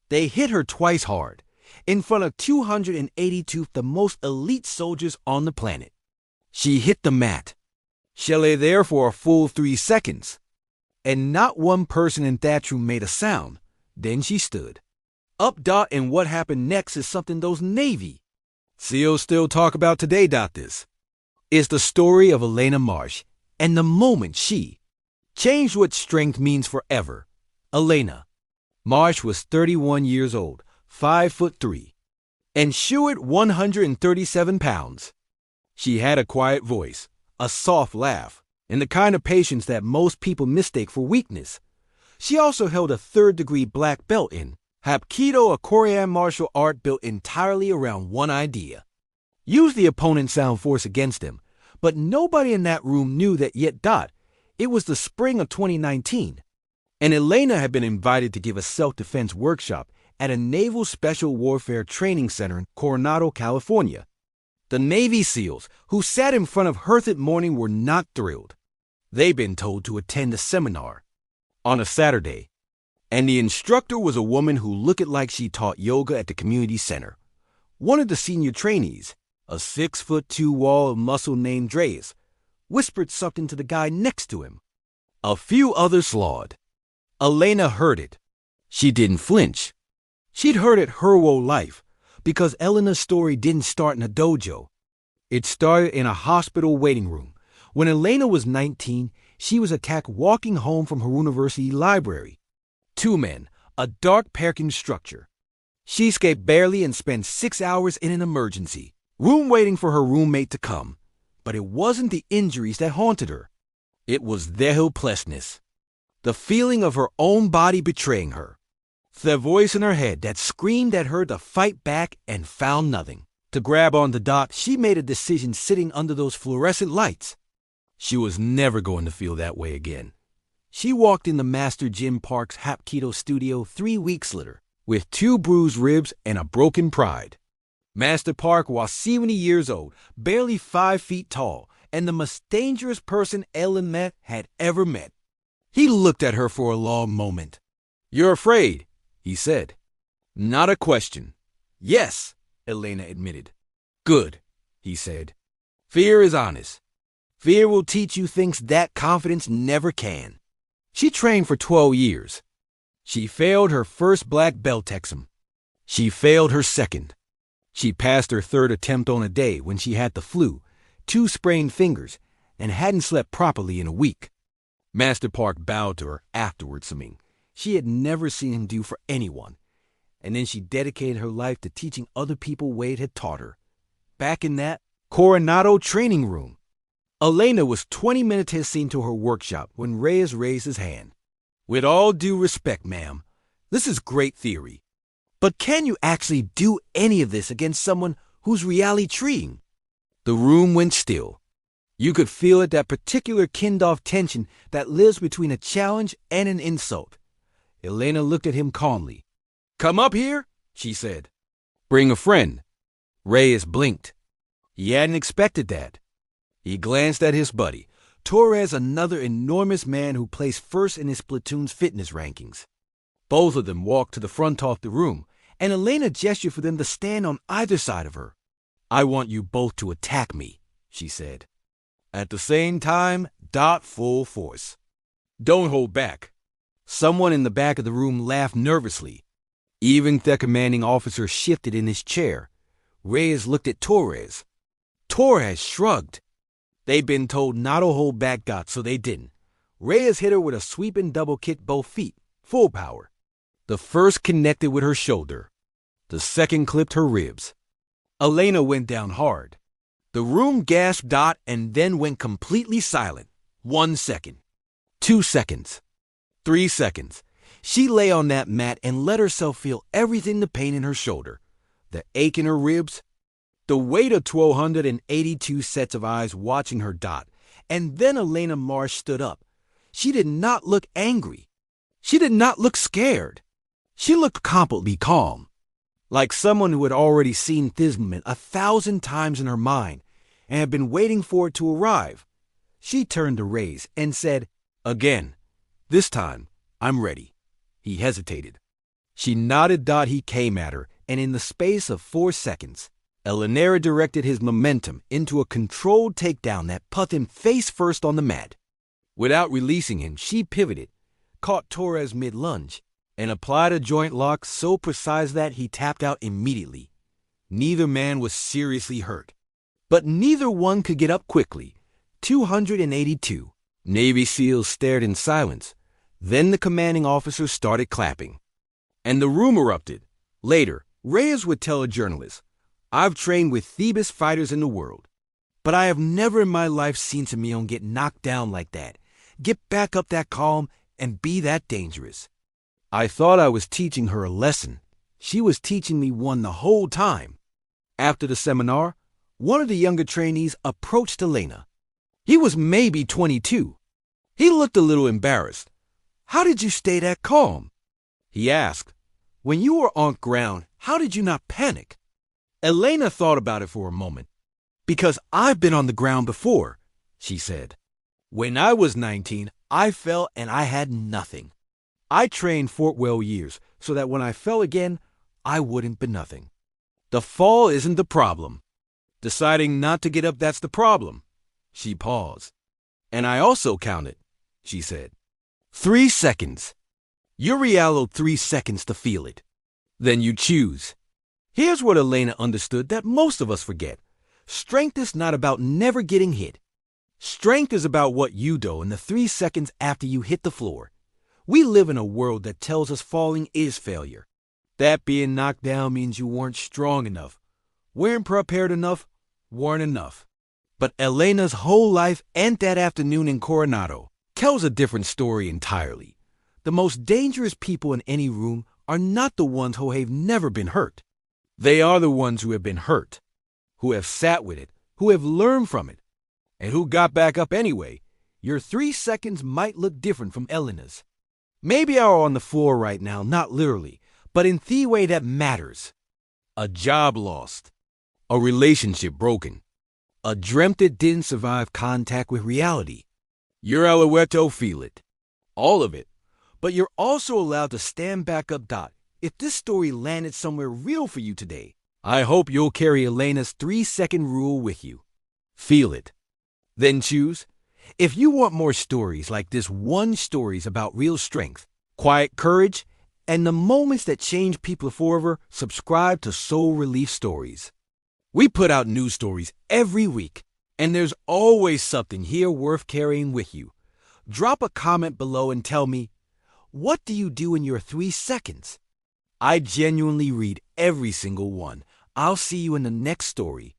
They hit her twice hard, in front of 282 the most elite soldiers on the planet. She hit the mat. She lay there for a full 3 seconds, and not one person in that room made a sound. Then she stood. Up, and what happened next is something those Navy SEALs still talk about today. This is the story of Elena Marsh and the moment she changed what strength means forever. Elena Marsh was 31 years old, 5'3", and short 137 pounds. She had a quiet voice, a soft laugh, and the kind of patience that most people mistake for weakness. She also held a third-degree black belt in Hapkido, a Korean martial art built entirely around one idea: use the opponent's sound force against them. But nobody in that room knew that yet. It was the spring of 2019, and Elena had been invited to give a self-defense workshop at a Naval Special Warfare Training Center in Coronado, California. The Navy SEALs who sat in front of her that morning were not thrilled. They'd been told to attend a seminar on a Saturday, and the instructor was a woman who looked like she taught yoga at the community center. One of the senior trainees, a 6'2" wall of muscle named Dreas, whispered something to the guy next to him. A few others slawed. Elena heard it. She didn't flinch. She'd heard it her whole life, because Elena's story didn't start in a dojo. It started in a hospital waiting room. When Elena was 19, she was attacked walking home from her university library. 2 men, a dark parking structure. She escaped barely and spent 6 hours in an emergency room waiting for her roommate to come. But it wasn't the injuries that haunted her. It was their helplessness. The feeling of her own body betraying her. The voice in her head that screamed at her to fight back and found nothing. To grab on the dot, she made a decision sitting under those fluorescent lights. She was never going to feel that way again. She walked into Master Jim Park's Hapkido studio 3 weeks later with 2 bruised ribs and a broken pride. Master Park was 70 years old, barely 5 feet tall, and the most dangerous person Elena had ever met. He looked at her for a long moment. "You're afraid," he said. "Not a question." "Yes," Elena admitted. "Good," he said. "Fear is honest. Fear will teach you things that confidence never can." She trained for 12 years. She failed her first black belt exam. She failed her second. She passed her third attempt on a day when she had the flu, 2 sprained fingers, and hadn't slept properly in a week. Master Park bowed to her afterwards, something she had never seen him do for anyone, and then she dedicated her life to teaching other people Wade had taught her. Back in that Coronado training room, Elena was 20 minutes into her workshop when Reyes raised his hand. "With all due respect, ma'am, this is great theory. But can you actually do any of this against someone who's reality treating?" The room went still. You could feel it, that particular kindled tension that lives between a challenge and an insult. Elena looked at him calmly. "Come up here," she said. "Bring a friend." Reyes blinked. He hadn't expected that. He glanced at his buddy, Torres, another enormous man who placed first in his platoon's fitness rankings. Both of them walked to the front of the room, and Elena gestured for them to stand on either side of her. "I want you both to attack me," she said. "At the same time, full force. Don't hold back." Someone in the back of the room laughed nervously. Even the commanding officer shifted in his chair. Reyes looked at Torres. Torres shrugged. They'd been told not to hold back, so they didn't. Reyes hit her with a sweeping double kick both feet, full power. The first connected with her shoulder. The second clipped her ribs. Elena went down hard. The room gasped, and then went completely silent. 1 second. 2 seconds. 3 seconds. She lay on that mat and let herself feel everything: the pain in her shoulder, the ache in her ribs, the weight of 1,282 sets of eyes watching her. And then Elena Marsh stood up. She did not look angry. She did not look scared. She looked completely calm, like someone who had already seen this moment 1,000 times in her mind and had been waiting for it to arrive. She turned to Reyes and said, "Again, this time, I'm ready." He hesitated. She nodded. He came at her, and in the space of 4 seconds, Elena directed his momentum into a controlled takedown that put him face first on the mat. Without releasing him, she pivoted, caught Torres mid-lunge, and applied a joint lock so precise that he tapped out immediately. Neither man was seriously hurt, but neither one could get up quickly. 282. Navy SEALs stared in silence. Then the commanding officer started clapping. And the room erupted. Later, Reyes would tell a journalist, "I've trained with the best fighters in the world, but I have never in my life seen Simeon get knocked down like that, get back up that calm, and be that dangerous. I thought I was teaching her a lesson. She was teaching me one the whole time." After the seminar, one of the younger trainees approached Elena. He was maybe 22. He looked a little embarrassed. "How did you stay that calm?" he asked. "When you were on ground, how did you not panic?" Elena thought about it for a moment. "Because I've been on the ground before," she said. "When I was 19, I fell and I had nothing. I trained Fort well years so that when I fell again, I wouldn't be nothing. The fall isn't the problem. Deciding not to get up, that's the problem." She paused. "And I also counted," she said. 3 seconds. You're allowed 3 seconds to feel it. Then you choose. Here's what Elena understood that most of us forget. Strength is not about never getting hit. Strength is about what you do in the 3 seconds after you hit the floor. We live in a world that tells us falling is failure. That being knocked down means you weren't strong enough, weren't prepared enough, weren't enough. But Elena's whole life and that afternoon in Coronado tells a different story entirely. The most dangerous people in any room are not the ones who have never been hurt. They are the ones who have been hurt, who have sat with it, who have learned from it, and who got back up anyway. Your 3 seconds might look different from Elena's. Maybe you are on the floor right now, not literally, but in the way that matters. A job lost, a relationship broken, a dream that didn't survive contact with reality. You're allowed to feel it, all of it, but you're also allowed to stand back up. If this story landed somewhere real for you today, I hope you'll carry Elena's 3-second rule with you. Feel it. Then choose. If you want more stories like this one, stories about real strength, quiet courage, and the moments that change people forever, subscribe to Soul Relief Stories. We put out new stories every week, and there's always something here worth carrying with you. Drop a comment below and tell me, what do you do in your 3 seconds? I genuinely read every single one. I'll see you in the next story.